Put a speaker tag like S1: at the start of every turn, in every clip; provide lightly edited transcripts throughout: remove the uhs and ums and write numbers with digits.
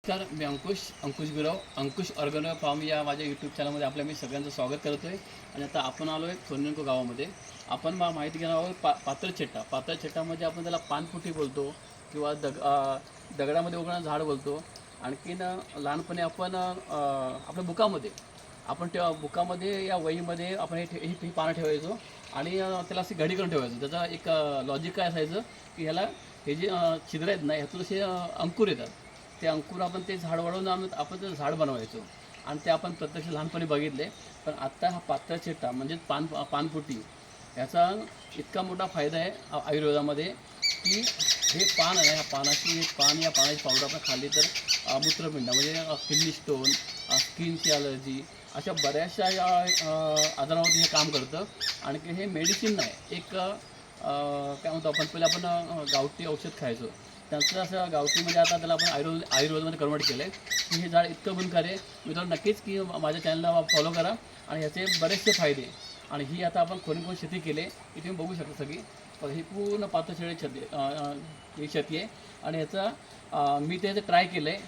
S1: नमस्कार, मी अंकुश गुरव, अंकुश ऑर्गॅनो फार्म या माझ्या यूट्यूब चॅनलमध्ये आपल्या मी सगळ्यांचं स्वागत करतो आहे. आणि आता आपण आलो आहे सोनेको गावामध्ये. आपण माहिती घेणार आहोत पातळ चट्टा म्हणजे आपण त्याला पानफुटी बोलतो किंवा दगडामध्ये उगवणारं झाड बोलतो. आणखीन लहानपणी आपण आपल्या बुकामध्ये तेव्हा बुकामध्ये या वहीमध्ये आपण ही पानं ठेवायचो आणि त्याला अशी घडी करून ठेवायचो. त्याचा एक लॉजिक काय असायचं की ह्याला हे जे छिद्र आहेत ना, ह्यातून असे अंकुर येतात. ते अंकुर आपण ते झाड वाढवून आपण ते झाड बनवायचो आणि ते आपण प्रत्यक्ष लहानपणी बघितले. पण आत्ता हा पातळ चट्टा म्हणजे पानफुटी याचा इतका मोठा फायदा आहे आयुर्वेदामध्ये की हे पान आहे, या पानाची पावडर आपण खाल्ली तर मूत्रपिंड म्हणजे किडनी स्टोन, स्किनची ॲलर्जी अशा बऱ्याचशा आजारावरती हे काम करतं. आणखी हे मेडिसिन नाही, एक काय म्हणतो आपण पहिले आपण गावठी औषध खायचो. त्याचं असं गावठी म्हणजे आता त्याला आपण आयुर्वेदामध्ये कन्वर्ट केलं आहे की हे झाड इतकं गुणकारी आहे. मी तर नक्कीच की माझ्या चॅनलला फॉलो करा आणि ह्याचे बरेचसे फायदे. आणि ही आता आपण कोणी शेती केली इथे तुम्ही बघू शकता सगळी. ही पूर्ण पातळ शेती आहे आणि ह्याचा मी त्याचं ट्राय केलं आहे.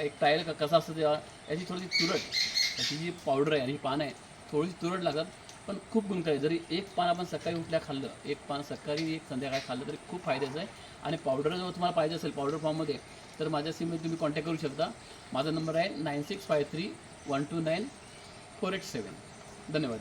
S1: एक ट्रायल कसं असतं याची थोडीशी याची जी पावडर आहे आणि ही पानं आहे थोडीशी तुरट लागतात, पण खूप गुणकारी. जरी एक पान आपण सकाळी उठल्या खाल्लं, एक पान सकाळी एक संध्याकाळी खाल्लं तरी खूप फायद्याचं आहे. आणि पावडर जर तुम्हाला पाहिजे असेल पावडर फॉर्ममध्ये तर माझ्याशी तुम्ही कॉन्टॅक्ट करू शकता. माझा नंबर आहे 9653129487. धन्यवाद.